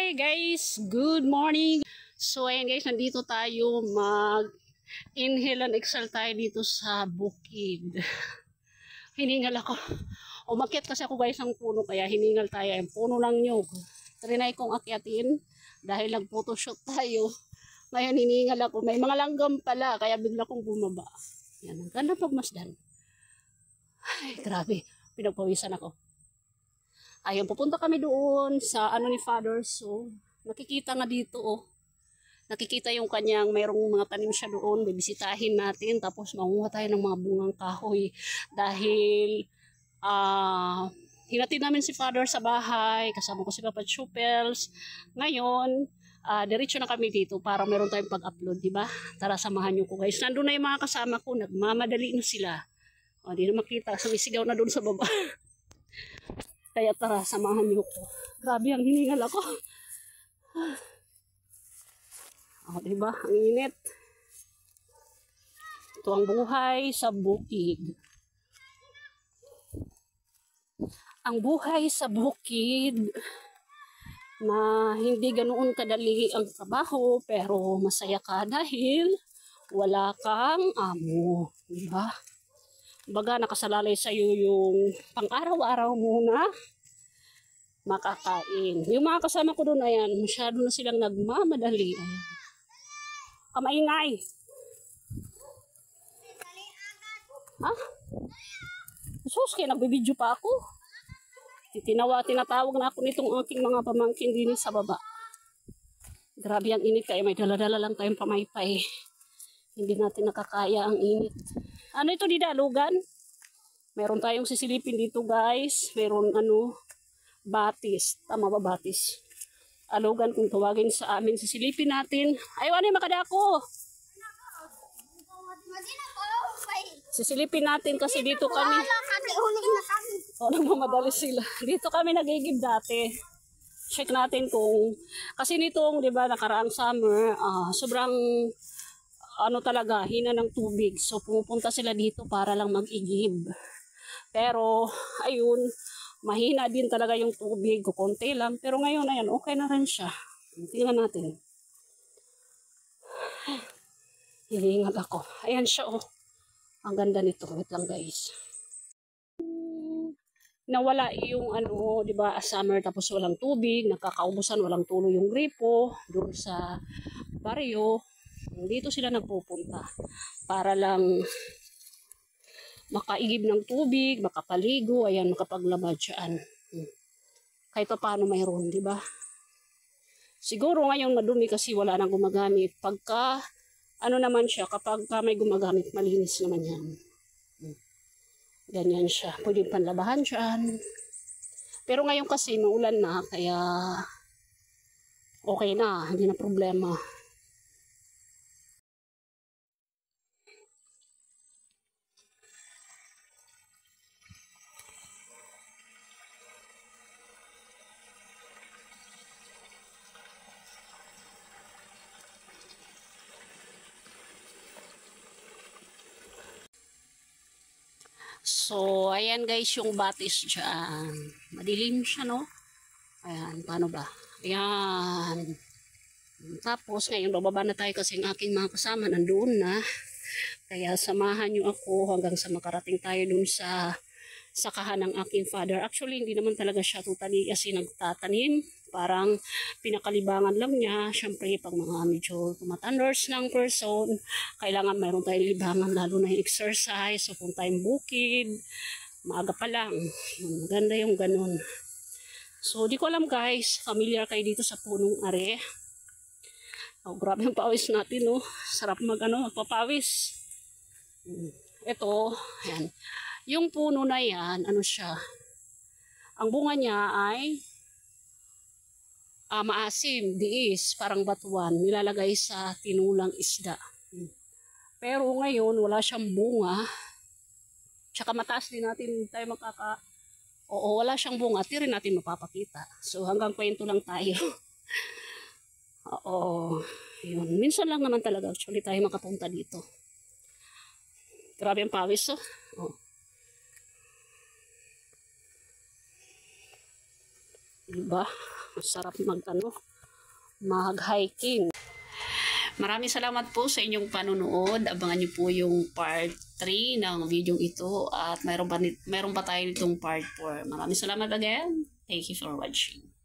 Hi guys, good morning. So ayan guys, nandito tayo mag-inhale and exhale tayo dito sa bukid. Hiningal ako. Umakyat kasi ako guys ng puno kaya hiningal tayo. Yung puno ng nyug. Trinay kong akyatin dahil nag-photoshoot tayo. Ngayon hiningal ako. May mga langgam pala kaya bigla kong bumaba. Yan, ang ganda pagmasdan. Ay, grabe. Pinagpawisan ako. Ayun, pupunta kami doon sa ano ni Father. So, nakikita nga dito, oh. Nakikita yung kanyang, mayroong mga tanim siya doon. Bibisitahin natin. Tapos, manguha tayo ng mga bungang kahoy. Dahil, hinatid namin si Father sa bahay. Kasama ko si Papa Chupels. Ngayon, diretso na kami dito para meron tayong pag-upload, di ba? Tara, samahan nyo ko, guys. Nandun na yung mga kasama ko. Nagmamadali na sila. O, di na makita. Sumisigaw na doon sa baba. Kaya tara, samahan niyo ko. Grabe, ang hiningal ako. Diba? Ang init. Ito ang buhay sa bukid. Ang buhay sa bukid na hindi ganoon kadali ang trabaho pero masaya ka dahil wala kang amo. Diba? Baga nakasalalay sa iyo yung pang-araw-araw muna makakain. Yung mga kasama ko doon, ayan, masyado na silang nagmamadali. Ayan. Kamaingay. Ha? Sus, kaya nagbibidyo pa ako. Tinatawag na ako nitong aking mga pamangkin din sa baba. Grabe ang init kaya may dala-dala lang tayong pamaypay. Hindi natin nakakaya ang init. Ano ito, Dida? Alugan? Meron tayong sisilipin dito, guys. Meron, batis. Tama ba, batis? Alugan kung tawagin sa amin. Sisilipin natin. Ayaw, ano yung makadako? Sisilipin natin kasi dito kami. Nagmamadali sila. Dito kami nagigib dati. Check natin kung, kasi nitong, di ba, nakaraang summer, sobrang, talaga, hina ng tubig. So, pumupunta sila dito para lang mag-igib. Pero, ayun, mahina din talaga yung tubig. Kukunti lang. Pero ngayon, ayan, okay na rin siya. Tingnan natin. Hihingal ako. Ayan siya, oh. Ang ganda nito. Wait lang, guys. Nawala yung, di ba, summer tapos walang tubig. Nakakaubusan, walang tuloy yung gripo. Doon sa baryo. Dito sila nagpupunta para lang makaigib ng tubig, makapaligo, ayan, makapaglaba dyan. Kahit pa paano mayroon, di ba? Siguro ngayon madumi kasi wala nang gumagamit. Pagka, naman siya, kapag may gumagamit, malinis naman yan. Ganyan siya. Pwede panlabahan dyan. Pero ngayon kasi, maulan na, kaya okay na, hindi na problema. So, ayan guys yung batis dyan. Madilim siya, no? Ayan, paano ba? Ayan. Tapos, ngayon bababa na tayo kasi ang aking mga kasama nandoon na. Kaya samahan nyo ako hanggang sa makarating tayo dun sa sakahan ng aking father. Actually, hindi naman talaga siya totally kasi nagtatanim. Parang pinakalibangan lang niya. Siyempre, pag mga medyo tumatanders ng person, kailangan mayroon tayong libangan, lalo na yung exercise. So, kung tayong bukid, maaga pa lang. Maganda yung ganun. So, di ko alam guys, familiar kayo dito sa punong are. Oh, grabe yung pawis natin, no? Sarap magpapawis. Ito, ayan. Yung puno na yan, siya? Ang bunga niya ay maasim, diis, parang batuan. Nilalagay sa tinulang isda. Pero ngayon, wala siyang bunga. Tsaka mataas din natin tayo Oo, wala siyang bunga. Di rin natin mapapakita. So, hanggang kwento lang tayo. Oo. Yun. Minsan lang naman talaga. Actually, tayo makapunta dito. Grabe ang pawis, oh. Oh. Diba? Masarap mag-hiking. Maraming salamat po sa inyong panunood. Abangan niyo po yung part 3 ng video ito at mayroon pa tayo nitong part 4. Maraming salamat again. Thank you for watching.